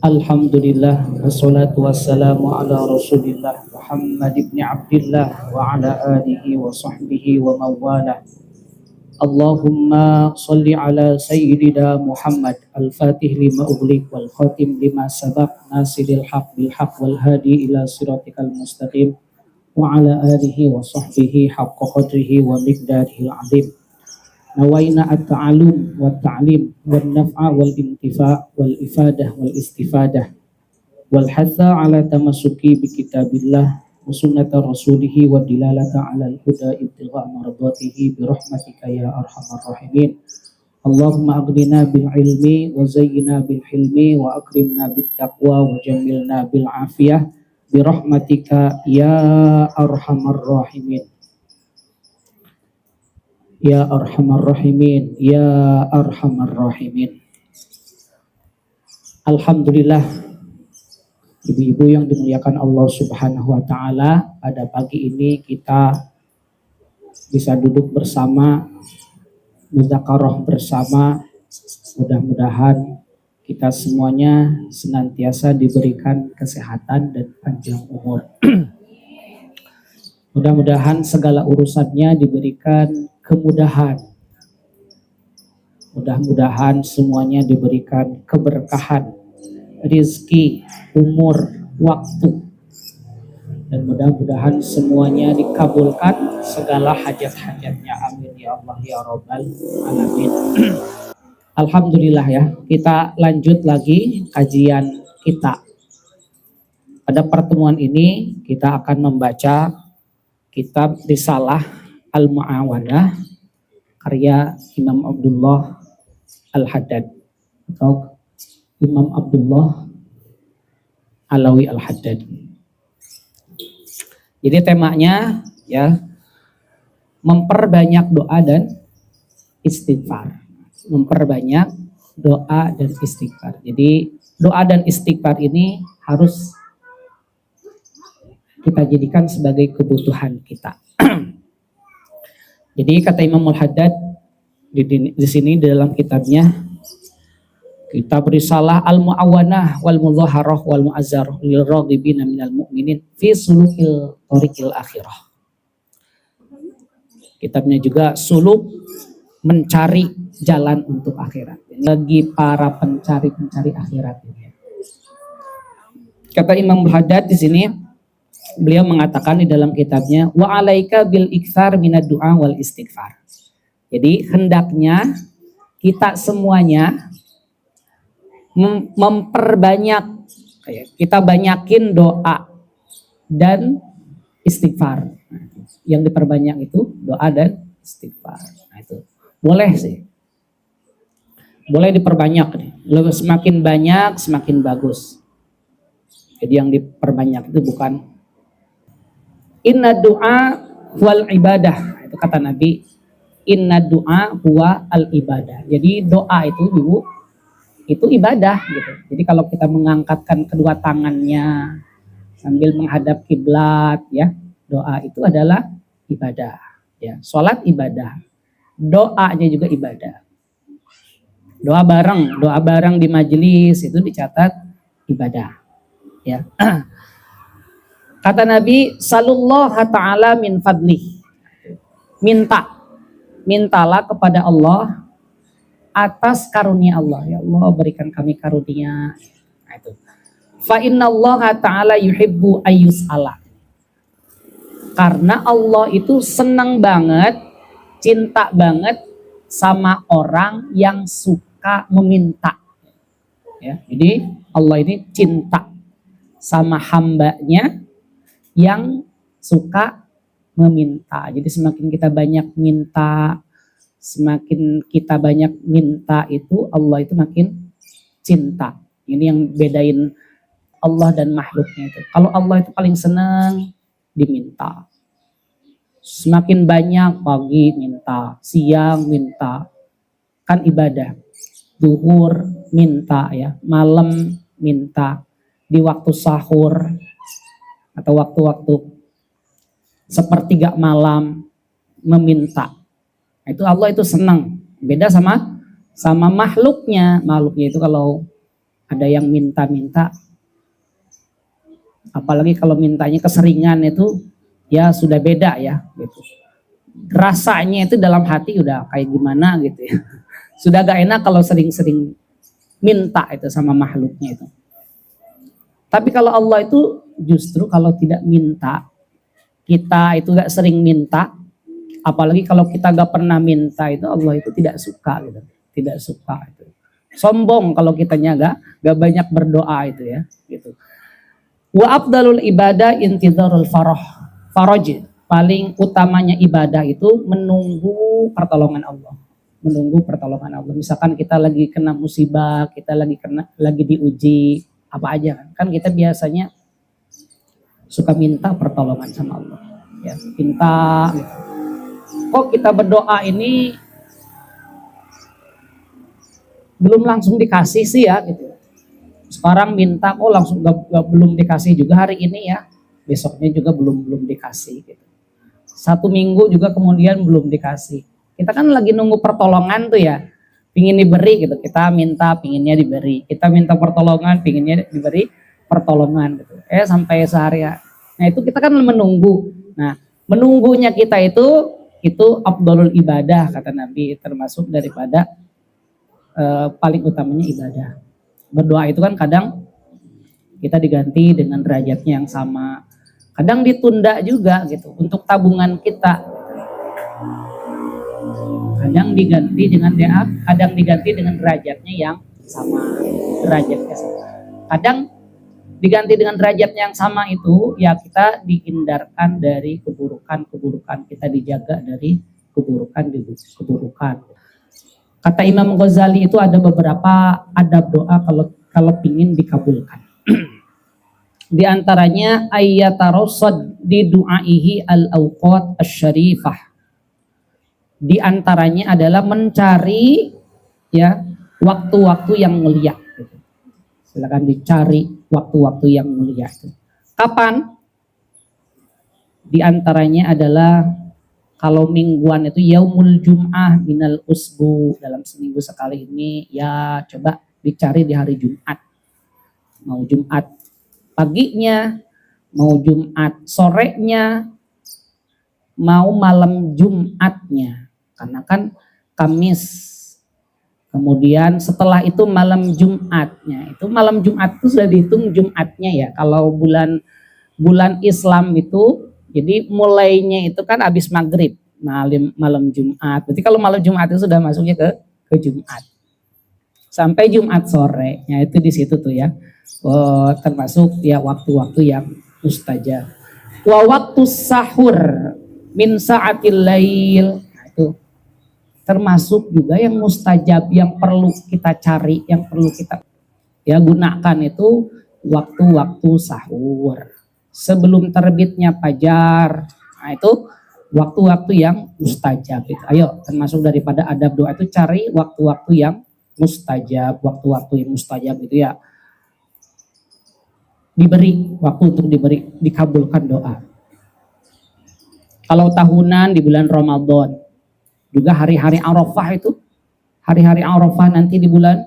Alhamdulillah wassalatu wassalamu ala Rasulillah Muhammad ibn Abdullah wa ala alihi wa sahbihi wa mawalah. Allahumma salli ala sayyidina Muhammad al-fatih lima ughliq wal khatim lima sabaq nasiril haq bil haq wal hadi ila siratikal mustaqim wa ala alihi wa sahbihi haqqa qadrihi wa miqdarihi al-azim. Nawaina at-ta'alum wa ta'lim wal naf'a wal intifa' wal ifadah wal istifadah wal hatha ala tamasuki bi kitabillah wa sunnata rasulihi wa dilalata ala al-huda ibtigha' mardatihi bi rahmatika ya arhamar rahimin. Allahumma aghnina bil ilmi wa zayyina bil hilmi wa akrimna bit taqwa wa jamilna bil afiyah bi rahmatika ya arhamar rahimin. Ya arhamar rahimin, ya arhamar rahimin. Alhamdulillah, ibu-ibu yang dimuliakan Allah Subhanahu wa taala, pada pagi ini kita bisa duduk bersama, mudzakarah bersama. Mudah-mudahan kita semuanya senantiasa diberikan kesehatan dan panjang umur. Mudah-mudahan segala urusannya diberikan kemudahan. Mudah-mudahan semuanya diberikan keberkahan, rizki, umur, waktu. Dan mudah-mudahan semuanya dikabulkan segala hajat-hajatnya. Amin ya Allah ya Rabbal Alamin. Alhamdulillah ya, kita lanjut lagi kajian kita. Pada pertemuan ini kita akan membaca kitab Risalah Al-Mu'awadah karya Imam Abdullah Al-Haddad atau Imam Abdullah Alawi Al-Haddad. Jadi temanya ya, memperbanyak doa dan istighfar. Memperbanyak doa dan istighfar. Jadi doa dan istighfar ini harus kita jadikan sebagai kebutuhan kita. Jadi kata Imam Al-Haddad di sini di dalam kitabnya, kitab Risalah Al-Mu'awanah wal Mudzaharah wal Mu'azzarah lil raghibina minal mu'minin fi sulukil thariqil akhirah. Kitabnya juga suluk mencari jalan untuk akhirat. Bagi para pencari akhirat. Kata Imam Al-Haddad di sini, beliau mengatakan di dalam kitabnya, wa alaika bil iktsar minad du'a wal istighfar. Jadi hendaknya kita semuanya memperbanyak, kita banyakin doa dan istighfar. Yang diperbanyak itu doa dan istighfar. Nah, itu boleh sih, boleh diperbanyak nih. Semakin banyak semakin bagus. Jadi yang diperbanyak itu bukan inna du'a wal ibadah, itu kata Nabi, inna du'a huwa al ibadah. Jadi doa itu ibu, itu ibadah gitu. Jadi kalau kita mengangkatkan kedua tangannya sambil menghadap kiblat ya, doa itu adalah ibadah ya. Salat ibadah, doanya juga ibadah. Doa bareng di majelis itu dicatat ibadah ya. Kata Nabi, sallallahu ta'ala min fadlih. Mintalah kepada Allah atas karunia Allah. Ya Allah, berikan kami karunia. Nah, itu. Fa innallaha ta'ala yuhibbu ayyus'ala. Karena Allah itu senang banget, cinta banget sama orang yang suka meminta. Ya, jadi Allah ini cinta sama hambanya yang suka meminta. Jadi semakin kita banyak minta, semakin kita banyak minta itu Allah itu makin cinta. Ini yang bedain Allah dan makhluknya itu. Kalau Allah itu paling senang diminta. Semakin banyak pagi minta, siang minta. Kan ibadah. Zuhur minta ya, malam minta, di waktu sahur atau waktu-waktu sepertiga malam meminta. Itu Allah itu senang. Beda sama makhluknya. Makhluknya itu kalau Ada yang minta-minta, apalagi kalau mintanya keseringan itu ya sudah beda ya gitu. Rasanya itu dalam hati udah kayak gimana gitu ya. Sudah gak enak kalau sering-sering minta itu sama makhluknya itu. Tapi kalau Allah itu justru kalau tidak minta, kita itu gak sering minta, apalagi kalau kita gak pernah minta itu Allah itu tidak suka gitu. Tidak suka itu. Sombong kalau kitanya gak banyak berdoa itu ya gitu. Wa afdalul ibadah intidharul faraj. Paling utamanya ibadah itu menunggu pertolongan Allah. Menunggu pertolongan Allah. Misalkan kita lagi kena musibah, kita lagi diuji, apa aja kan kita biasanya suka minta pertolongan sama Allah. Ya, minta gitu. Kok kita berdoa ini belum langsung dikasih sih ya gitu. Sekarang minta kok langsung belum dikasih juga hari ini ya. Besoknya juga belum dikasih gitu. 1 minggu juga kemudian belum dikasih. Kita kan lagi nunggu pertolongan tuh ya. Pingin diberi gitu. Kita minta pinginnya diberi. Kita minta pertolongan pinginnya diberi pertolongan gitu. Sampai seharian. Nah, itu kita kan menunggu. Nah, menunggunya kita itu afdalul ibadah kata Nabi, termasuk daripada paling utamanya ibadah. Berdoa itu kan kadang kita diganti dengan derajatnya yang sama. Kadang ditunda juga gitu untuk tabungan kita. Kadang diganti dengan kadang diganti dengan derajatnya yang sama. Derajatnya sama. Kadang diganti dengan derajatnya yang sama itu ya kita dihindarkan dari keburukan-keburukan, kita dijaga dari keburukan. Kata Imam Ghazali itu ada beberapa adab doa kalau pingin dikabulkan. Di antaranya ayyatarasad di du'aihi al-awqat asy-syarifah. Di antaranya adalah mencari ya waktu-waktu yang mulia. Silakan dicari waktu-waktu yang mulia itu. Kapan? Di antaranya adalah kalau mingguan itu yaumul jum'ah minal usbu, dalam seminggu sekali ini ya coba dicari di hari Jumat. Mau Jumat paginya, mau Jumat sorenya, mau malam Jumatnya. Karena kan Kamis. Kemudian setelah itu malam Jumatnya. Itu malam Jumat itu sudah dihitung Jumatnya ya. Kalau bulan Islam itu jadi mulainya itu kan habis maghrib malam Jumat. Berarti kalau malam Jumat itu sudah masuknya ke Jumat. Sampai Jumat sore. Ya itu di situ tuh ya. Termasuk ya waktu-waktu yang mustajab. Wa waktu sahur min sa'atil lail. Nah, itu termasuk juga yang mustajab, yang perlu kita cari, yang perlu kita ya gunakan itu waktu-waktu sahur. Sebelum terbitnya fajar. Nah, itu waktu-waktu yang mustajab. Ayo, termasuk daripada adab doa itu cari waktu-waktu yang mustajab. Waktu-waktu yang mustajab itu ya diberi waktu untuk dikabulkan doa. Kalau tahunan di bulan Ramadan, juga hari-hari Arafah itu, hari-hari Arafah nanti di bulan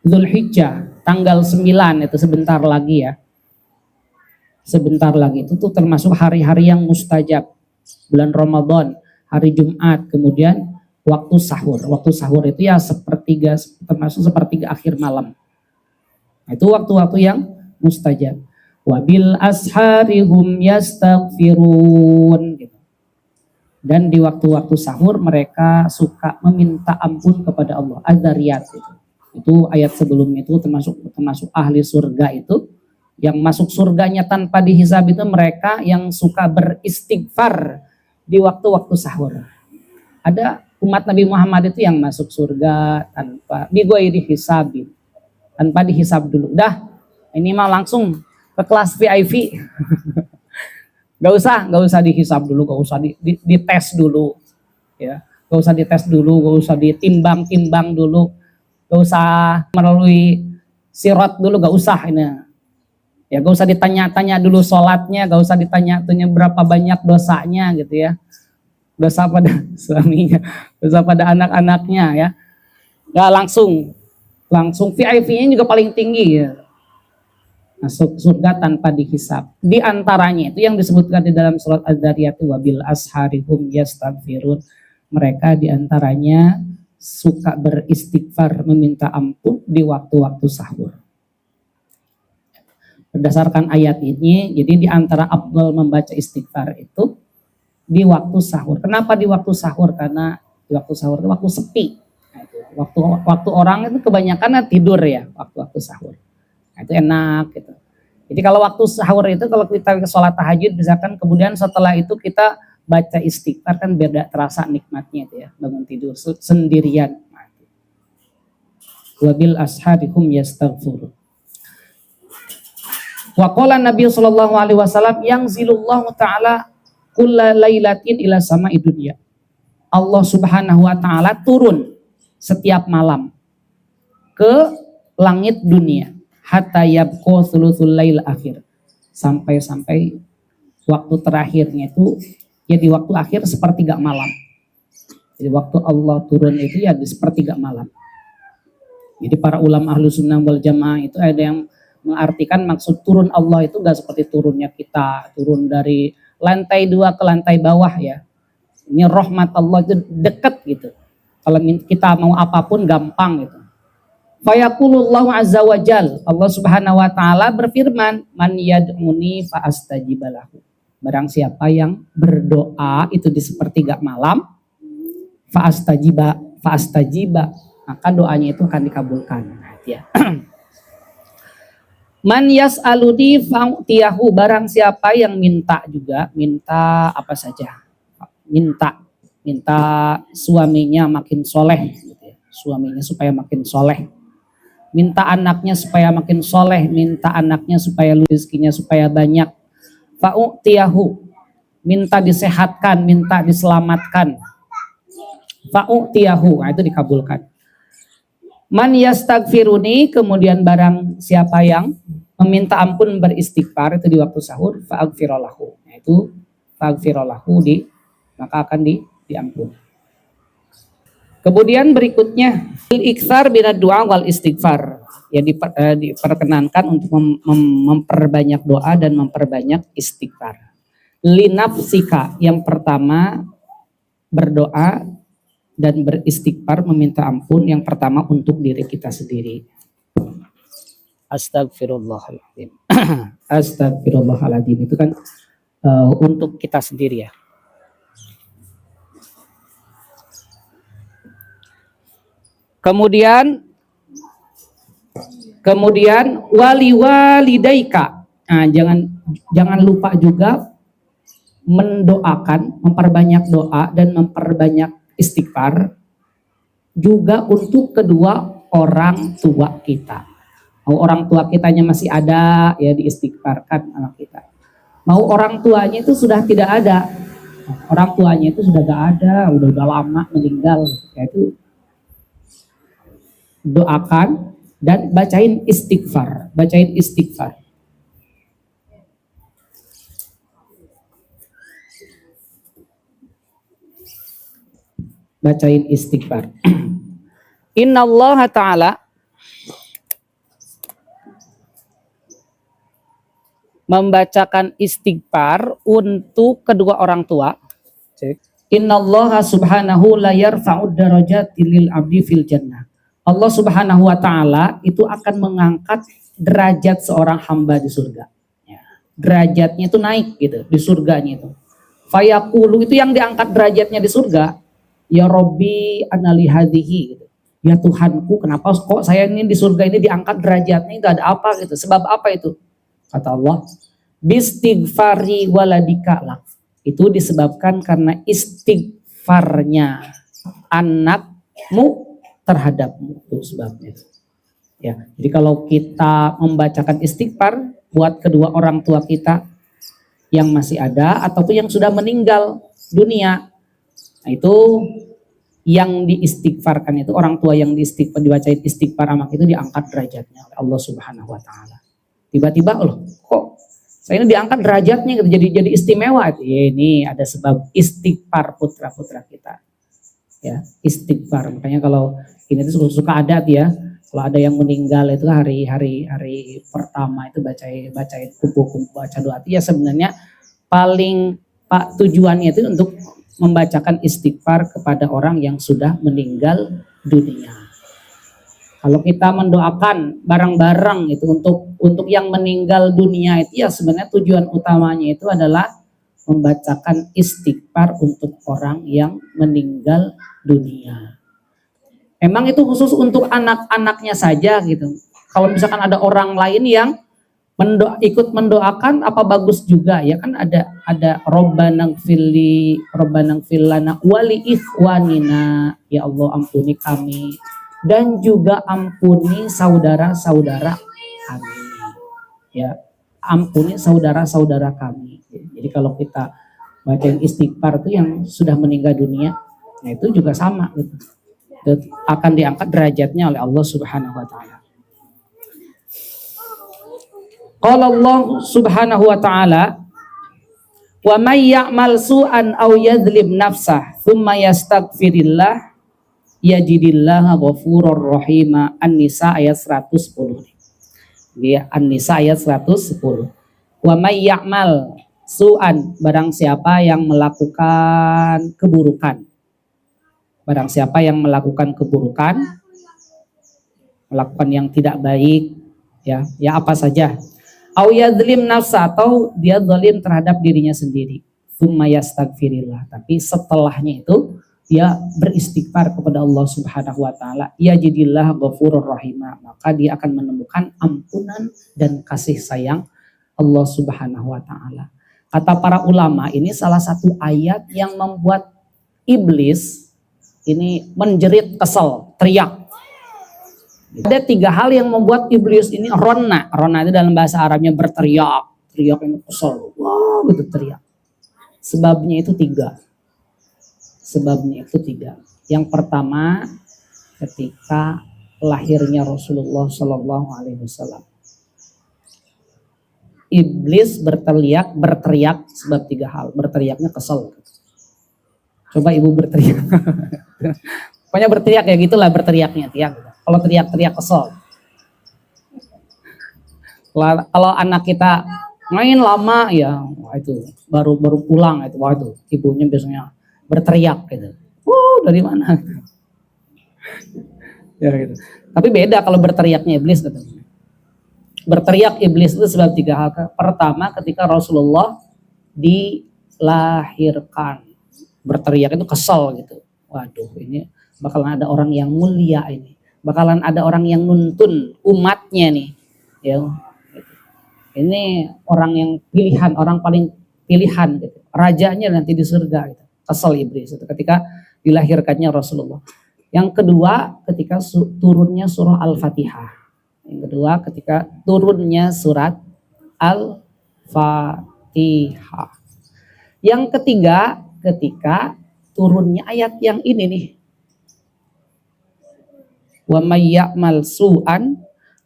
Dzulhijjah, tanggal 9 itu sebentar lagi ya. Sebentar lagi itu tuh termasuk hari-hari yang mustajab. Bulan Ramadan, hari Jumat, kemudian waktu sahur. Waktu sahur itu ya termasuk sepertiga akhir malam. Nah, itu waktu-waktu yang mustajab. Wabil asharihum yastaghfirun gitu. Dan di waktu-waktu sahur mereka suka meminta ampun kepada Allah. Az-Zariyat gitu. Itu ayat sebelumnya itu termasuk ahli surga itu yang masuk surganya tanpa dihisab itu mereka yang suka beristighfar di waktu-waktu sahur. Ada umat Nabi Muhammad itu yang masuk surga tanpa dihisabin, tanpa dihisab dulu. Udah, ini mah langsung ke kelas VIP. Gak usah dihisab dulu, gak usah dites dulu, ya, gak usah dites dulu, gak usah ditimbang dulu, gak usah melalui sirat dulu, gak usah ini. Ya gak usah ditanya-tanya dulu sholatnya, gak usah ditanya-tanya berapa banyak dosanya gitu ya. Dosa pada suaminya, dosa pada anak-anaknya ya. Gak langsung langsung VIP-nya juga paling tinggi ya. Masuk surga tanpa dihisab. Di antaranya itu yang disebutkan di dalam surat Az-Zariyat, wabil asharihum yastaghfirun. Mereka di antaranya suka beristighfar, meminta ampun di waktu-waktu sahur. Berdasarkan ayat ini, jadi di antara afdal membaca istighfar itu di waktu sahur. Kenapa di waktu sahur? Karena di waktu sahur itu waktu sepi. Nah, itu. Waktu orang itu kebanyakan tidur ya, waktu-waktu sahur. Nah, itu enak gitu. Jadi kalau waktu sahur itu kalau kita sholat tahajud misalkan, kemudian setelah itu kita baca istighfar, kan beda terasa nikmatnya itu ya, bangun tidur sendirian. Wabil asharihum yastaghfirun. Wa qala Nabi sallallahu alaihi wasallam yang zilullahu taala kulla lailatin ila sama'i dunya. Allah Subhanahu wa taala turun setiap malam ke langit dunia. Hatta yabqa thuluthul lail akhir, sampai waktu terakhirnya itu ya di waktu akhir sepertiga malam. Jadi waktu Allah turun itu ya di sepertiga malam. Jadi para ulama ahlu sunnah wal jamaah itu ada yang mengartikan maksud turun Allah itu gak seperti turunnya kita, turun dari lantai 2 ke lantai bawah ya. Ini rahmat Allah itu dekat gitu. Kalau kita mau apapun gampang gitu. Fayaqulullahu azza wa jal, Allah subhanahu wa ta'ala berfirman, man yad'uni fa'astajibalahu. Barang siapa yang berdoa itu di sepertiga malam, fa'astajiba, maka doanya itu akan dikabulkan. Ya. Man yas'aluni fa'utiyahu, barang siapa yang minta juga, minta apa saja. Minta suaminya makin soleh, gitu ya. Suaminya supaya makin soleh. Minta anaknya supaya makin soleh, minta anaknya supaya rezekinya supaya banyak. Fa'utiyahu, minta disehatkan, minta diselamatkan. Fa'utiyahu, nah itu dikabulkan. Man yastaghfiruni, kemudian barang siapa yang meminta ampun beristighfar itu di waktu sahur, fa'aghfirallahu. Nah itu fa'aghfirallahu, maka akan diampuni. Kemudian berikutnya al-iktsar binad du'a wal istighfar. Ya diperkenankan untuk memperbanyak doa dan memperbanyak istighfar. Linafsika, yang pertama berdoa dan beristighfar meminta ampun yang pertama untuk diri kita sendiri. Astagfirullahaladzim. Astagfirullahaladzim itu kan untuk kita sendiri ya. Kemudian walidaika. Nah, jangan lupa juga mendoakan, memperbanyak doa dan memperbanyak istighfar juga untuk kedua orang tua kita. Mau orang tua kitanya masih ada ya diistighfarkan anak kita. Mau orang tuanya itu sudah tidak ada. Orang tuanya itu sudah gak ada, udah lama meninggal. Yaitu doakan dan bacain istighfar, bacain istighfar. Innallaha ta'ala membacakan istighfar untuk kedua orang tua. Innallaha subhanahu la yarfa'ud darajati lil abdi fil jannah. Allah Subhanahu wa taala itu akan mengangkat derajat seorang hamba di surga. Ya, derajatnya itu naik gitu di surganya itu. Fayaqulu, itu yang diangkat derajatnya di surga, ya Robbi anali hadhihi gitu. Ya Tuhanku, kenapa kok saya ini di surga ini diangkat derajatnya, itu ada apa gitu? Sebab apa itu? Kata Allah, bistighfari waladika lak. Itu disebabkan karena istighfarnya anakmu terhadapmu, itu sebabnya. Ya, jadi kalau kita membacakan istighfar buat kedua orang tua kita yang masih ada ataupun yang sudah meninggal dunia, nah itu yang diistighfarkan itu orang tua yang dibacain istighfar anak itu diangkat derajatnya oleh Allah Subhanahu wa taala. Tiba-tiba loh, kok saya ini diangkat derajatnya gitu, jadi istimewa. Ya, ini ada sebab istighfar putra-putra kita. Ya, istighfar. Makanya kalau ini tuh suka adat ya, Kalau ada yang meninggal itu hari pertama itu baca kumpul baca doa itu ya sebenarnya paling tujuannya itu untuk membacakan istighfar kepada orang yang sudah meninggal dunia. Kalau kita mendoakan bareng-bareng itu untuk yang meninggal dunia itu ya sebenarnya tujuan utamanya itu adalah membacakan istighfar untuk orang yang meninggal dunia. Emang itu khusus untuk anak-anaknya saja gitu. Kalau misalkan ada orang lain yang ikut mendoakan apa bagus juga ya kan ada Robbana gfir lana wali ikhwanina, ya Allah ampuni kami dan juga ampuni saudara-saudara kami. Ya, ampuni saudara-saudara kami. Jadi kalau kita baca istighfar itu yang sudah meninggal dunia, nah itu juga sama gitu. Akan diangkat derajatnya oleh Allah Subhanahu wa taala. Qala Allah Subhanahu wa taala, "Wa may ya'mal su'an aw yadhlim nafsah, tsumma yastaghfirillah, yajidillaha ghafurur rahima." An-Nisa ayat 110. Dia An-Nisa ayat 110. Wa may ya'mal su'an, barang siapa yang melakukan keburukan. Barang siapa yang melakukan keburukan, melakukan yang tidak baik, ya apa saja. Au yadzlim nafsa, atau dia zalim terhadap dirinya sendiri. Tsumma yastaghfirillah, tapi setelahnya itu dia beristighfar kepada Allah Subhanahu wa taala, yajidillah ghafurur rahimah, maka dia akan menemukan ampunan dan kasih sayang Allah Subhanahu wa taala. Kata para ulama, ini salah satu ayat yang membuat iblis ini menjerit, kesel, teriak. Ada 3 hal yang membuat iblis ini rona. Rona itu dalam bahasa Arabnya berteriak. Teriak ini kesel. Wah, gitu teriak. Sebabnya itu 3. Sebabnya itu 3. Yang pertama, ketika lahirnya Rasulullah Shallallahu Alaihi Wasallam. Iblis berteriak sebab 3 hal. Berteriaknya kesel. Coba ibu berteriak. Pokoknya berteriak ya gitulah berteriaknya. Kalau teriak-teriak kesel. Kalau anak kita main lama ya, wah itu baru pulang itu, wah itu ibunya biasanya berteriak gitu. Dari mana? Ya gitu. Tapi beda kalau berteriaknya iblis gitu. Berteriak iblis itu sebab 3 hal. Pertama, ketika Rasulullah dilahirkan. Berteriak itu kesel gitu. Waduh, ini bakalan ada orang yang mulia ini. Bakalan ada orang yang nuntun umatnya nih. Ya. Ini orang yang pilihan, orang paling pilihan gitu. Rajanya nanti di surga gitu. Kesel iblis itu ketika dilahirkannya Rasulullah. Yang kedua, ketika turunnya surah Al-Fatihah. Yang kedua, ketika turunnya surat Al-Fatihah. Yang ketiga, ketika turunnya ayat yang ini nih. Wa may ya'mal su'an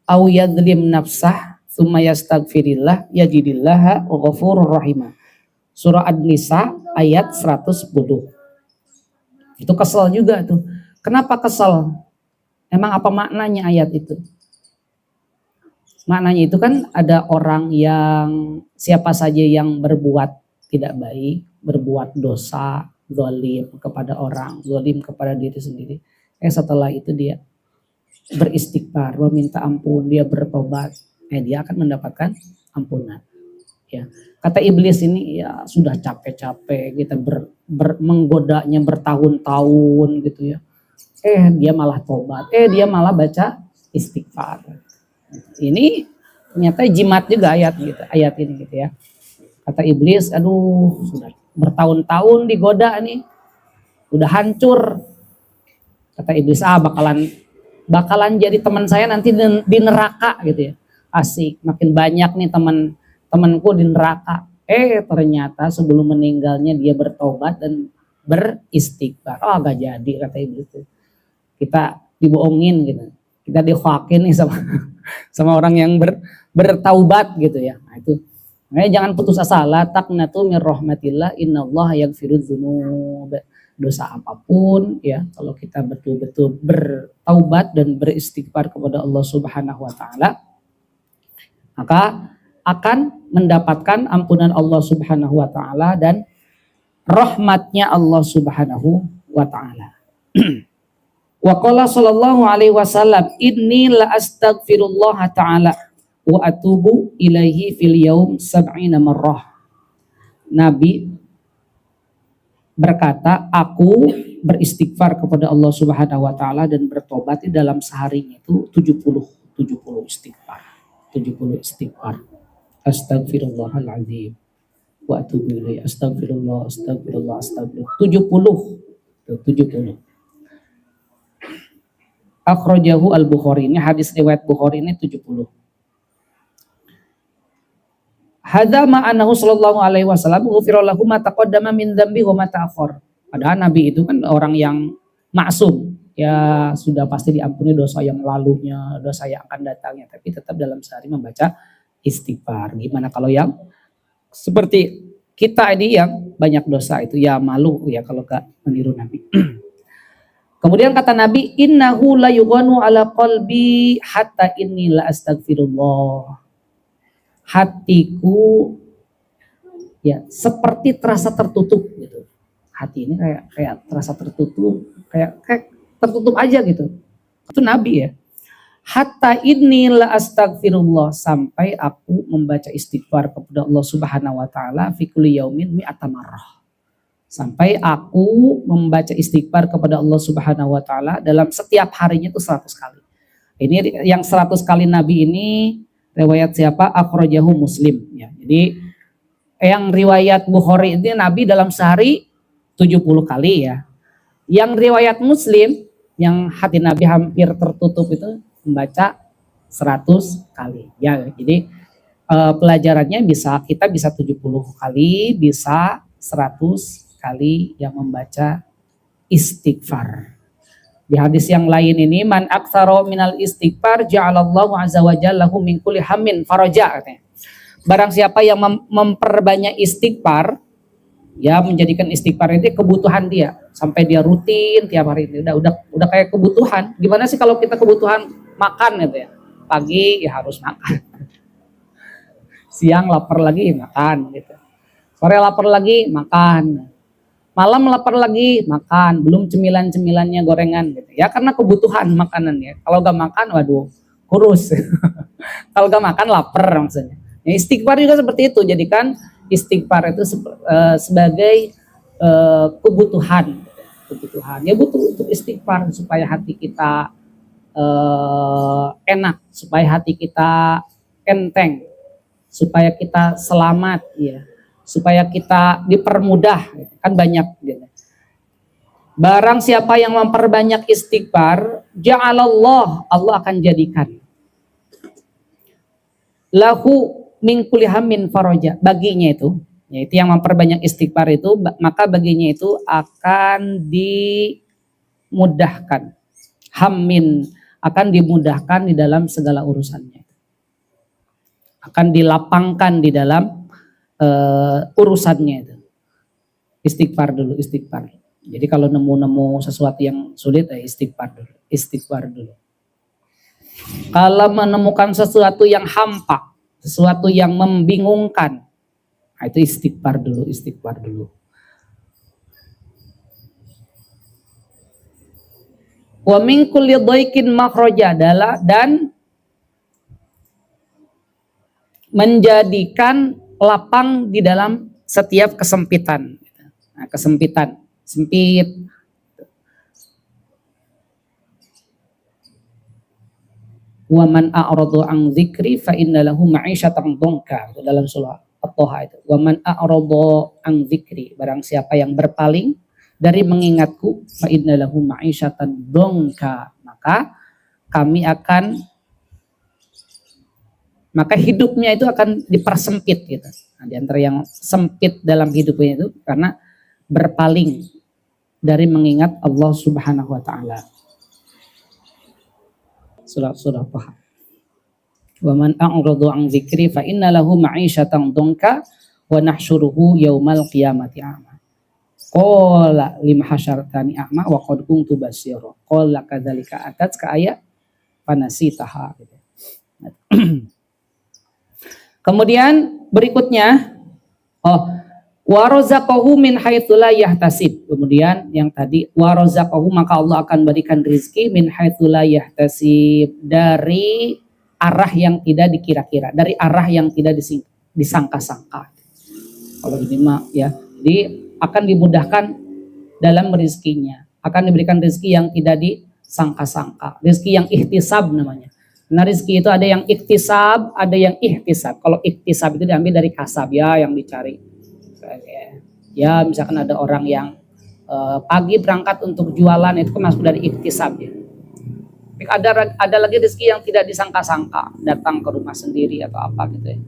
aw yadhlim nafsah tsumma yastaghfirillah yajidillaha ghafurur rahimah. Surah An-Nisa ayat 110. Itu kesel juga tuh. Kenapa kesel? Emang apa maknanya ayat itu? Maknanya itu kan ada orang yang siapa saja yang berbuat tidak baik, berbuat dosa, zalim kepada orang, zalim kepada diri sendiri. Setelah itu dia beristighfar, meminta ampun, dia bertobat, dia akan mendapatkan ampunan. Ya. Kata iblis ini ya sudah capek-capek kita menggodanya bertahun-tahun gitu ya. Dia malah tobat, dia malah baca istighfar. Ini ternyata jimat juga ayat ini gitu ya. Kata iblis, aduh sudah bertahun-tahun digoda nih, udah hancur. Kata iblis, bakalan jadi teman saya nanti di neraka gitu ya. Asik, makin banyak nih temanku di neraka. Ternyata sebelum meninggalnya dia bertobat dan beristighfar. Gak jadi kata iblis. Kita dibohongin gitu. Kita dihoakin nih sama orang yang bertaubat gitu ya. Nah itu. Makanya jangan putus asa, la taqnatu mir rahmatillah, innallaha yaghfirudz dzunub. dosa apapun ya, kalau kita betul-betul bertaubat dan beristighfar kepada Allah Subhanahu wa taala, maka akan mendapatkan ampunan Allah Subhanahu wa taala dan rahmatnya Allah Subhanahu wa taala. Wa qala sallallahu alaihi wasallam, inni la astaghfirullah taala wa atubu ilaihi fil yaum sab'ina marrah. Nabi berkata, aku beristighfar kepada Allah Subhanahu wa taala dan bertobat di dalam seharinya itu 70 istighfar. 70 istighfar. Astagfirullahaladzim wa atubu ilaihi. Astagfirullah, astagfirullah, astagfirullah. 70. Akhrajahu al-Bukhari. Ini hadis riwayat Bukhari ini 70. Hadza ma'anahu sallallahu alaihi wasallam ghufira lahu ma taqaddama min dzambi wa ma ta'akhkhar. Padahal Nabi itu kan orang yang maksum, ya sudah pasti diampuni dosa yang lalunya, dosa yang akan datangnya, tapi tetap dalam sehari membaca istighfar. Gimana kalau yang seperti kita ini yang banyak dosa itu, ya malu ya kalau gak meniru Nabi. Kemudian kata Nabi, innahu la yughanu ala qalbi hatta inni la astaghfirullah. Hatiku ya seperti terasa tertutup gitu. Hati ini kayak terasa tertutup, kayak tertutup aja gitu. Itu Nabi ya. Hatta inni la astaghfirullah, sampai aku membaca istighfar kepada Allah Subhanahu wa taala fi kulli yaumin mi'ata marrah. Sampai aku membaca istighfar kepada Allah Subhanahu wa taala dalam setiap harinya itu 100 kali. Ini yang 100 kali Nabi ini riwayat siapa? Akhrajahu Muslim ya. Jadi yang riwayat Bukhari ini Nabi dalam sehari 70 kali ya. Yang riwayat Muslim yang hati Nabi hampir tertutup itu membaca 100 kali ya. Jadi pelajarannya kita bisa 70 kali, bisa 100 kali yang membaca istighfar. Di hadis yang lain ini, man aktsara minal istighfar ja'alallahu azza wa jalla lahu min kulli hammin faraja, katanya. Barang siapa yang memperbanyak istighfar, ya menjadikan istighfar itu kebutuhan dia, sampai dia rutin tiap hari itu udah kayak kebutuhan. Gimana sih kalau kita kebutuhan makan gitu ya? Pagi ya harus makan. Siang lapar lagi makan gitu. Sore lapar lagi makan. Malam lapar lagi makan, belum cemilan-cemilannya gorengan gitu. Ya karena kebutuhan makanan ya. Kalau gak makan waduh kurus. Kalau gak makan lapar maksudnya. Ya, istighfar juga seperti itu. Jadikan istighfar itu sebagai kebutuhan. Ya butuh untuk istighfar supaya hati kita enak, supaya hati kita enteng, supaya kita selamat ya. Supaya kita dipermudah, kan banyak gitu. Barang siapa yang memperbanyak istighfar, ja'alallah, Allah akan jadikan lahu min kulli hammin faraja, baginya itu, yaitu yang memperbanyak istighfar itu, maka baginya itu akan dimudahkan, hammin, akan dimudahkan di dalam segala urusannya, akan dilapangkan di dalam urusannya itu. Istighfar dulu, istighfar. Jadi kalau nemu sesuatu yang sulit, istighfar dulu. Kalau menemukan sesuatu yang hampa, sesuatu yang membingungkan, nah itu istighfar dulu. Wa min kulli dhaikin makhraja, dan menjadikan lapang di dalam setiap kesempitan. Nah, kesempitan, sempit. Wa man a'radu an dzikri fa inna lahu ma'isyatan dhanka, dalam surah At-Thaha itu. Wa man a'radu an dzikri, barang siapa yang berpaling dari mengingatku, fa inna lahu ma'isyatan dhanka, maka hidupnya itu akan dipersempit gitu. Nah, di antara yang sempit dalam hidupnya itu karena berpaling dari mengingat Allah Subhanahu wa taala. Surah Taha. Wa man a'radu an dzikri fa inna lahu ma'isyatan dhanka wa nahsyuruhu yaumal qiyamati a'ma. Qala lima hasyartani a'ma wa qad kuntu basira. Qala kadzalika atat ka ayat panasitaha gitu. Kemudian berikutnya wa razaqahu min haitsu la yahtasib. Kemudian yang tadi wa razaqahu, maka Allah akan berikan rezeki min haitsu la yahtasib, dari arah yang tidak dikira-kira, dari arah yang tidak disangka-sangka. Kalau ini mah ya, jadi akan dimudahkan dalam rezekinya, akan diberikan rezeki yang tidak disangka-sangka, rezeki yang ihtisab namanya. Nah, rezeki itu ada yang iktisab, ada yang ihtisab. Kalau iktisab itu diambil dari kasab ya, yang dicari. Ya, misalkan ada orang yang pagi berangkat untuk jualan, itu kan masuk dari iktisab ya. Ada lagi rezeki yang tidak disangka-sangka, datang ke rumah sendiri atau apa gitu ya.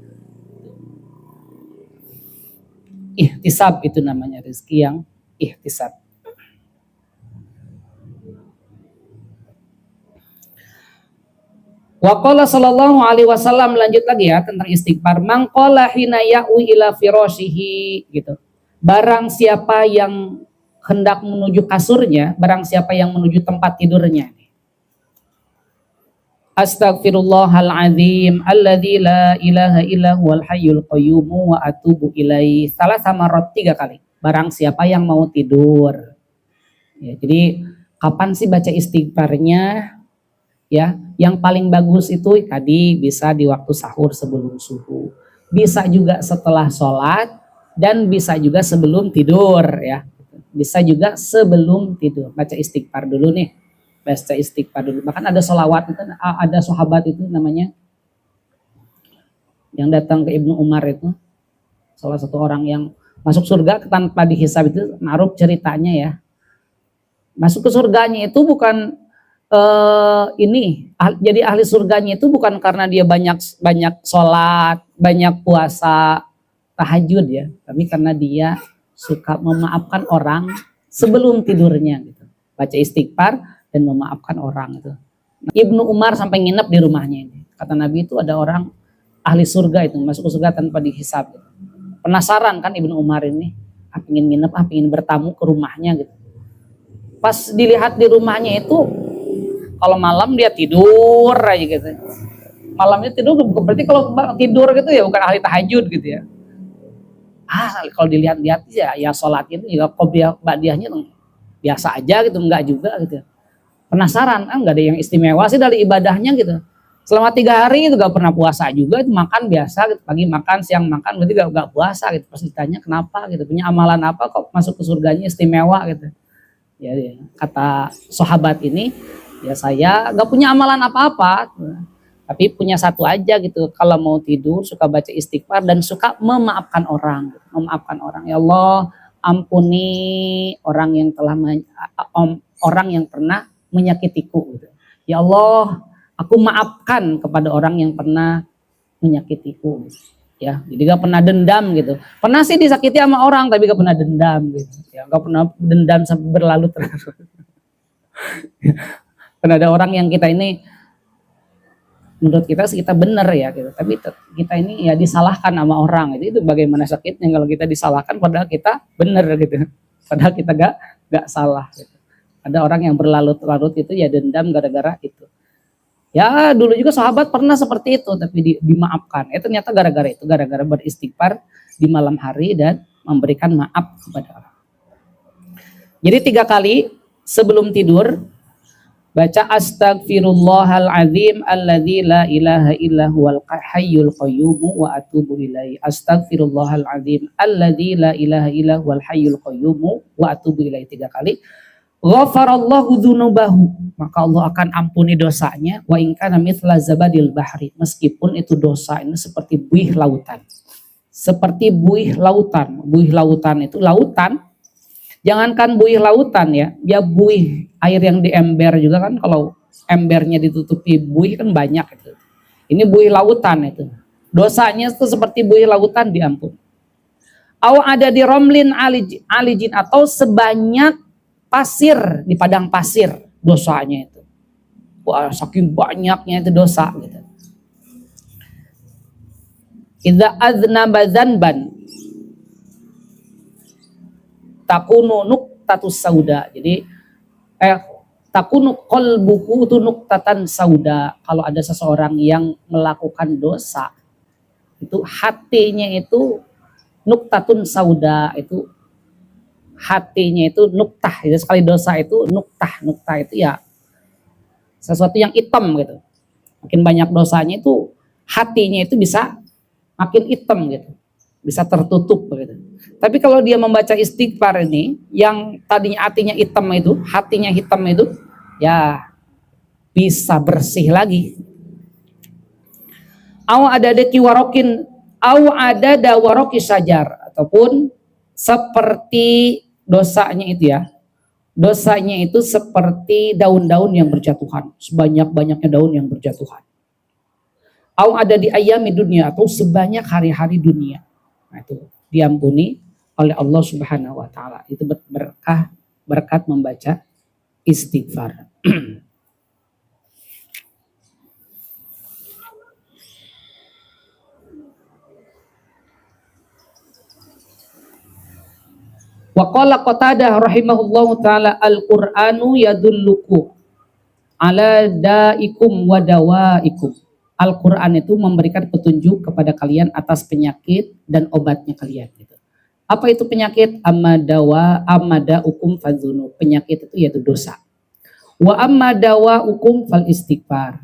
Ihtisab itu namanya, rezeki yang ihtisab. Wa qala sallallahu alaihi wasallam, lanjut lagi ya tentang istighfar. Man qala hina ya'wi ila firashihi gitu. Barang siapa yang hendak menuju kasurnya, barang siapa yang menuju tempat tidurnya. Astaghfirullahal azim alladzi la ilaha illa huwal hayyul qayyum wa atubu ilaihi. Salah sama 3 kali. Barang siapa yang mau tidur. Ya, jadi kapan sih baca istighfarnya? Ya, yang paling bagus itu tadi bisa di waktu sahur sebelum subuh. Bisa juga setelah sholat dan bisa juga sebelum tidur ya. Bisa juga sebelum tidur. Baca istighfar dulu nih. Baca istighfar dulu. Bahkan ada sholawat itu, ada sahabat itu namanya yang datang ke Ibnu Umar itu, salah satu orang yang masuk surga tanpa dihisab, itu ma'ruf ceritanya ya. Masuk ke surganya itu bukan jadi ahli surganya itu bukan karena dia banyak sholat, banyak puasa, tahajud ya, tapi karena dia suka memaafkan orang sebelum tidurnya gitu. Baca istighfar dan memaafkan orang itu. Nah, Ibnu Umar sampai nginep di rumahnya ini. Kata Nabi itu ada orang ahli surga itu masuk ke surga tanpa dihisab. Gitu. Penasaran kan Ibnu Umar ini, pengen nginep, pengen bertamu ke rumahnya gitu. Pas dilihat di rumahnya itu, kalau malam dia tidur aja gitu. Malamnya tidur, berarti kalau tidur gitu ya bukan ahli tahajud gitu ya. Kalau dilihat-lihat ya sholat itu juga qobliyahnya biasa aja gitu, enggak juga gitu. Penasaran, nggak ada yang istimewa sih dari ibadahnya gitu. Selama 3 hari itu gak pernah puasa juga, itu makan biasa gitu. Pagi makan, siang makan, berarti gak puasa gitu. Pas ditanya kenapa gitu, punya amalan apa kok masuk ke surganya istimewa gitu. Ya, kata sahabat ini, ya saya gak punya amalan apa-apa, tapi punya satu aja gitu. Kalau mau tidur suka baca istighfar dan suka memaafkan orang gitu. Memaafkan orang. Ya Allah, ampuni orang yang pernah menyakitiku gitu. Ya Allah, aku maafkan kepada orang yang pernah menyakitiku gitu. Ya, jadi gak pernah dendam gitu. Pernah sih disakiti sama orang tapi gak pernah dendam gitu. Ya, gak pernah dendam sampai berlalu terus. Karena ada orang yang kita ini menurut kita benar ya gitu, tapi kita ini ya disalahkan sama orang itu bagaimana sakitnya kalau kita disalahkan padahal kita benar gitu, padahal kita gak salah gitu. Ada orang yang berlarut-larut itu ya dendam gara-gara itu. Ya dulu juga sahabat pernah seperti itu tapi dimaafkan. Ternyata gara-gara beristighfar di malam hari dan memberikan maaf kepada orang. Jadi 3 kali sebelum tidur baca astaghfirullahal azim alladzi la ilaha illa huwal hayyul qayyum wa atubu ilaihi. Astaghfirullahal azim alladzi la ilaha illa huwal hayyul qayyum wa atubu ilaihi 3 kali. Ghafarallahu dzunubahu, maka Allah akan ampuni dosanya, wa in kana mithla zabadil bahri, meskipun itu dosa ini seperti buih lautan. Seperti buih lautan. Buih lautan itu lautan. Jangankan buih lautan ya, dia buih air yang di ember juga kan, kalau embernya ditutupi buih kan banyak itu. Ini buih lautan itu. Dosanya itu seperti buih lautan, diampuni. Aw ada di romlin alijin, atau sebanyak pasir di padang pasir dosanya itu. Wah, saking banyaknya itu dosa gitu. Idza aznaba dzanban takunu nuqtatus sauda. Jadi takunu qalbuhu itu nuqtatan sauda. Kalau ada seseorang yang melakukan dosa, itu hatinya itu nuqtatun sauda, itu hatinya itu nuktah. Jadi sekali dosa itu nuktah itu ya sesuatu yang hitam gitu. Makin banyak dosanya itu hatinya itu bisa makin hitam gitu, bisa tertutup begitu. Tapi kalau dia membaca istighfar ini, yang tadinya hatinya hitam itu, hatinya hitam itu, ya bisa bersih lagi. Au ada deki warokin, au ada dawaroki sajar, ataupun seperti dosanya itu ya, dosanya itu seperti daun-daun yang berjatuhan, sebanyak-banyaknya daun yang berjatuhan. Au ada di ayami dunia, atau sebanyak hari-hari dunia. Nah, itu diampuni oleh Allah Subhanahu wa taala. Itu berkat membaca istighfar. Wa qala Qatadah rahimahullahu taala al-Qur'anu yadulluku ala da'ikum wa dawaikum. Al-Quran itu memberikan petunjuk kepada kalian atas penyakit dan obatnya kalian. Gitu. Apa itu penyakit? Amada ukum fadzunu. Penyakit itu yaitu dosa. Wa amadawa ukum fal istighfar.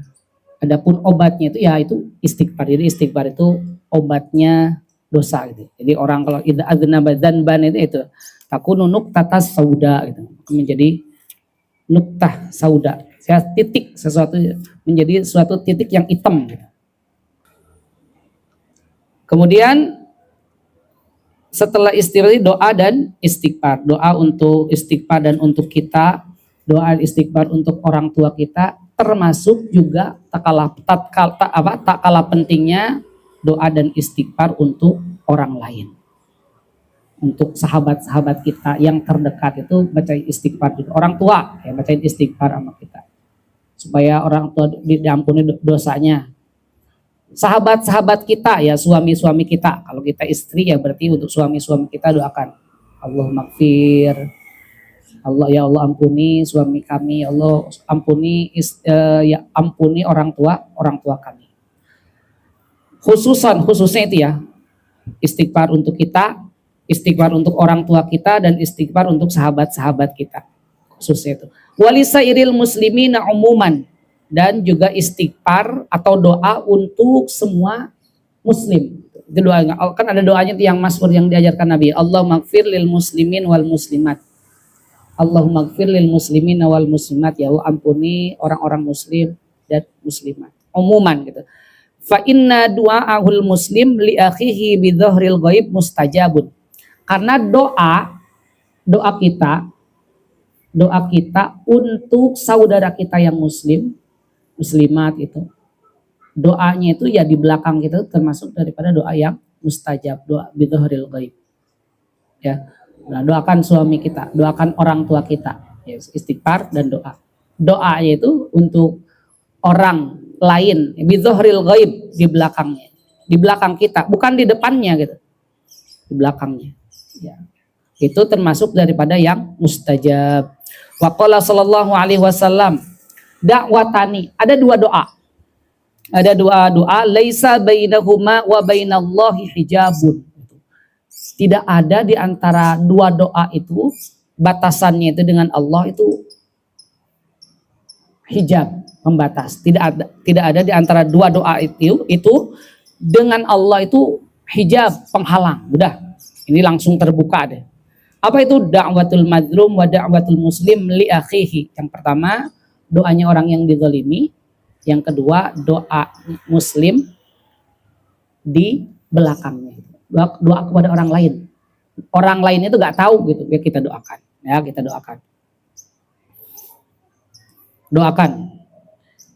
Adapun obatnya itu ya itu istighfar. Jadi istighfar itu obatnya dosa. Gitu. Jadi orang kalau idza aznaba dzanban itu takunu nuqtatas sauda gitu. Menjadi nuqtah sauda. Titik sesuatu menjadi suatu titik yang hitam. Kemudian setelah istighfar doa dan istighfar, doa untuk istighfar dan untuk kita, doa istighfar untuk orang tua kita, termasuk juga tak kalah pentingnya doa dan istighfar untuk orang lain. Untuk sahabat-sahabat kita yang terdekat itu baca istighfar juga. Orang tua ya bacain istighfar sama kita. Supaya orang tua diampuni dosanya. Sahabat-sahabat kita ya suami-suami kita. Kalau kita istri ya berarti untuk suami-suami kita doakan. Allahumma gfir. Allah ya Allah ampuni suami kami. Ya Allah ampuni ya ampuni orang tua kami. Khususnya itu ya. Istighfar untuk kita, istighfar untuk orang tua kita dan istighfar untuk sahabat-sahabat kita. Khususnya itu. Walisairil muslimina umuman, dan juga istighfar atau doa untuk semua muslim. Itu doa kan ada doanya yang masyhur yang diajarkan Nabi. Allahumma gfir lil muslimin wal muslimat. Allahumma gfir lil muslimin wal muslimat. Ya Allah ampuni orang-orang muslim dan muslimat. Umuman gitu. Fa inna du'aahul muslim li akhihi bi dhahril ghaib mustajabun. Karena doa kita untuk saudara kita yang muslimat itu, doanya itu ya di belakang kita termasuk daripada doa yang mustajab, doa bidhahril ghaib. Ya, nah, doakan suami kita, doakan orang tua kita, ya, istighfar dan doa. Doanya itu untuk orang lain, bidhahril ghaib, di belakangnya, di belakang kita, bukan di depannya gitu, di belakangnya. Ya. Itu termasuk daripada yang mustajab. Wa qala sallallahu alaihi wasallam da'watani, ada dua doa. Ada dua doa laisa bainahuma wa bainallahi hijabun. Tidak ada di antara dua doa itu batasannya itu dengan Allah itu hijab, pembatas. Tidak ada di antara dua doa itu dengan Allah itu hijab, penghalang. Udah, ini langsung terbuka deh. Apa itu da'watul mazlum wa da'watul muslim li akhihi? Yang pertama, doanya orang yang dizalimi. Yang kedua, doa muslim di belakangnya. Doa kepada orang lain. Orang lain itu gak tahu gitu, ya kita doakan. Ya, kita doakan. Doakan.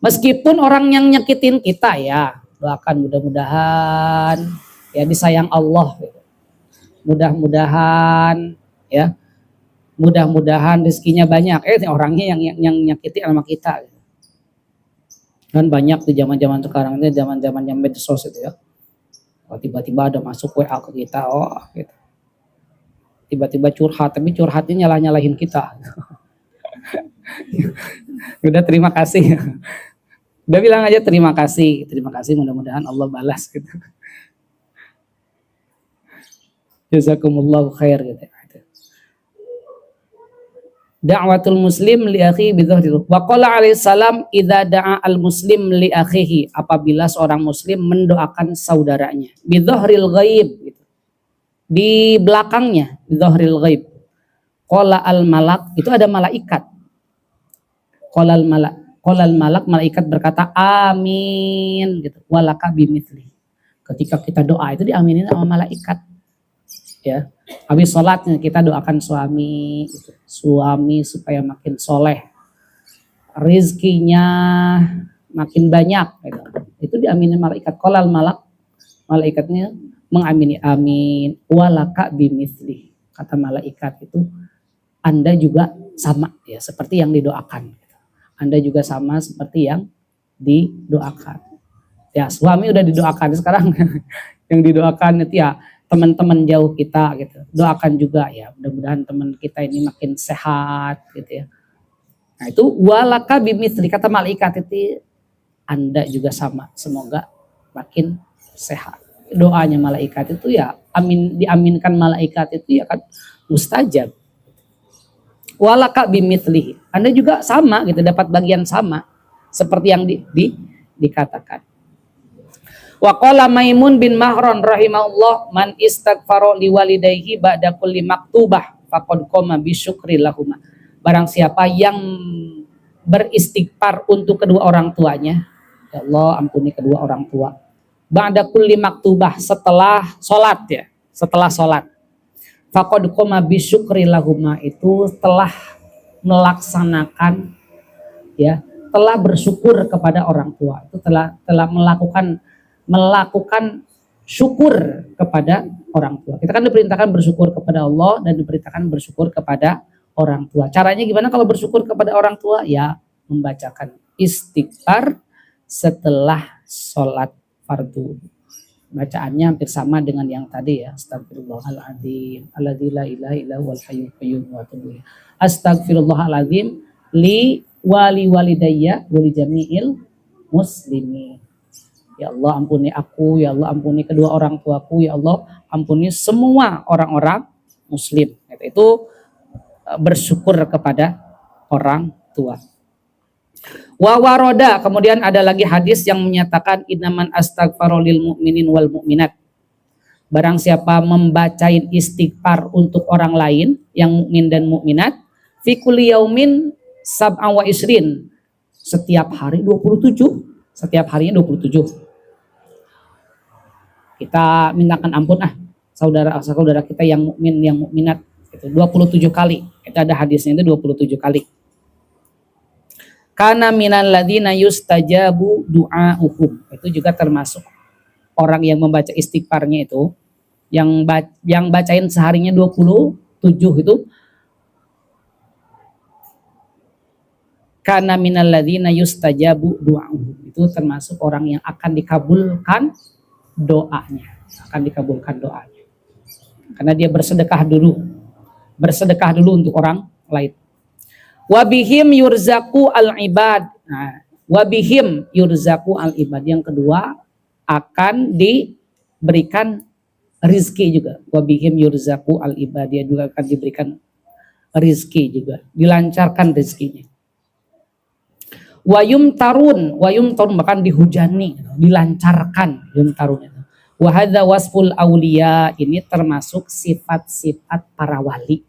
Meskipun orang yang nyakitin kita ya, doakan mudah-mudahan ya disayang Allah gitu. Mudah-mudahan ya, mudah-mudahan rezekinya banyak. Orangnya yang nyakitin sama kita. Kan banyak di zaman-zaman sekarang ini, zaman-zaman yang medsos itu ya. Kalau tiba-tiba ada masuk WA ke kita, oh gitu. tiba-tiba curhat, tapi curhatnya nyalah-nyalahin kita. Udah terima kasih. Udah bilang aja terima kasih mudah-mudahan Allah balas gitu. Jazakumullahu khair gitu. Da'watul muslim li akhi bi dhahrihi. Wa qala alaihi salam idza da'a al muslim li akhihi, apabila seorang muslim mendoakan saudaranya bi dhahril ghaib gitu. Di belakangnya, bi dhahril ghaib. Qala al malak, itu ada malaikat. Qala al malak, malaikat berkata amin gitu. Walaka bimithli. Ketika kita doa itu diaminin sama malaikat. Ya, habis sholatnya kita doakan suami, gitu. Suami supaya makin soleh, rizkinya makin banyak, gitu. Itu diamini malaikat. Kolal malak, malaikatnya mengamini amin. Walaka bimithli, kata malaikat itu, Anda juga sama ya seperti yang didoakan. Gitu. Anda juga sama seperti yang didoakan. Ya, suami udah didoakan, sekarang yang didoakan itu ya teman-teman jauh kita gitu. Doakan juga ya, mudah-mudahan teman kita ini makin sehat gitu ya. Nah, itu walaka bimithli, kata malaikat itu Anda juga sama, semoga makin sehat. Doanya malaikat itu ya amin, diaminkan malaikat itu ya kan mustajab. Walaka bimithli, Anda juga sama gitu, dapat bagian sama seperti yang dikatakan. Wa qala Maimun bin Mahran rahimahullah, man istaghfara liwalidayhi ba'da kulli maktubah faqad qama bi syukri lahuma. Barang siapa yang beristighfar untuk kedua orang tuanya, ya Allah ampuni kedua orang tua. Ba'da kulli maktubah, setelah salat ya, setelah salat. Faqad qama bi syukri lahuma, itu telah melaksanakan ya, telah bersyukur kepada orang tua. Itu telah melakukan syukur kepada orang tua. Kita kan diperintahkan bersyukur kepada Allah dan diperintahkan bersyukur kepada orang tua. Caranya gimana kalau bersyukur kepada orang tua? Ya, membacakan istighfar setelah sholat fardu. Bacaannya hampir sama dengan yang tadi ya. Astagfirullahaladzim, alladzi la ilaha illa huwal hayyul qayyum wa atubu ilaih. Astagfirullahaladzim li wali walidayya wa li jami'il muslimin. Ya Allah ampuni aku, ya Allah ampuni kedua orang tuaku, ya Allah ampuni semua orang-orang muslim. Itu bersyukur kepada orang tua. Wa waroda, kemudian ada lagi hadis yang menyatakan innaman astaghfaru lil mu'minin wal mu'minat. Barang siapa membacain istighfar untuk orang lain yang mukmin dan mukminat, fi kulli yaumin sab'a wa isrin, setiap hari 27, setiap harinya 27. Kita mintakan ampun saudara-saudara kita yang mukmin, yang mukminat itu 27 kali. Itu ada hadisnya, itu 27 kali. Kana minal ladzina yustajabu du'auhum. Itu juga termasuk orang yang membaca istighfarnya itu, yang bacain seharinya 27 itu. Kana minal ladzina yustajabu du'auhum. Itu termasuk orang yang akan dikabulkan doanya, akan dikabulkan doanya, karena dia bersedekah dulu untuk orang lain. Wabihim yurzaku al ibad. Nah, wabihim yurzaku al ibad, yang kedua akan diberikan rizki juga. Wabihim yurzaku al ibad, dia juga akan diberikan rizki juga, dilancarkan rizkinya. Wayum tarun bahkan dihujani, dilancarkan yum tarun itu. Wahadza wasful aulia, ini termasuk sifat-sifat para wali.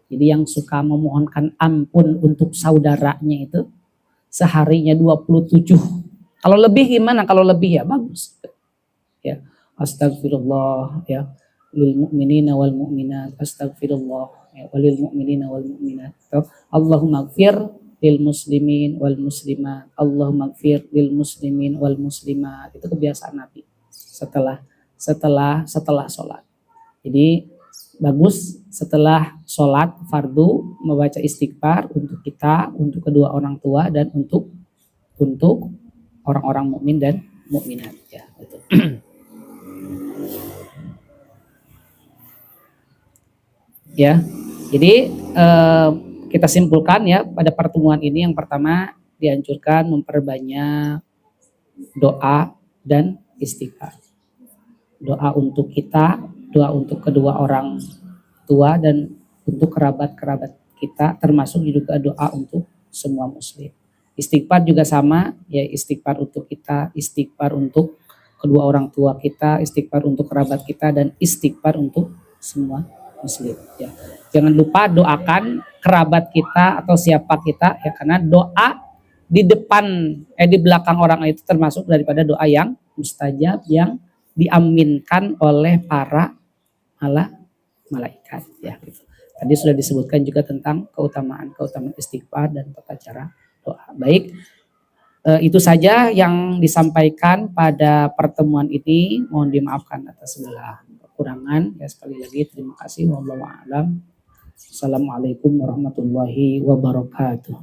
Jadi yang suka memohonkan ampun untuk saudaranya itu seharinya 27. Kalau lebih gimana? Kalau lebih ya bagus. Ya, astagfirullah ya lil mu'minina wal mu'minat, astagfirullah ya walil mu'minina wal mu'minat. Allahumma ighfir lil muslimin wal muslimat, Allahumma ighfir lil muslimin wal muslimat. Itu kebiasaan Nabi setelah sholat. Jadi bagus setelah sholat fardu membaca istighfar untuk kita, untuk kedua orang tua, dan untuk orang-orang mukmin dan mukminat ya. Itu. ya. Jadi kita simpulkan ya pada pertemuan ini, yang pertama dianjurkan memperbanyak doa dan istighfar. Doa untuk kita, doa untuk kedua orang tua dan untuk kerabat-kerabat kita, termasuk juga doa untuk semua muslim. Istighfar juga sama, ya, istighfar untuk kita, istighfar untuk kedua orang tua kita, istighfar untuk kerabat kita, dan istighfar untuk semua muslim, ya. Jangan lupa doakan kerabat kita atau siapa kita, ya, karena doa di depan di belakang orang itu termasuk daripada doa yang mustajab, yang diaminkan oleh para malaikat, ya, gitu. Tadi sudah disebutkan juga tentang keutamaan istighfar dan tata cara doa. Baik, itu saja yang disampaikan pada pertemuan ini. Mohon dimaafkan atas segala kekurangan. Ya, sekali lagi terima kasih. Wallahu a'lam. Assalamualaikum warahmatullahi wabarakatuh.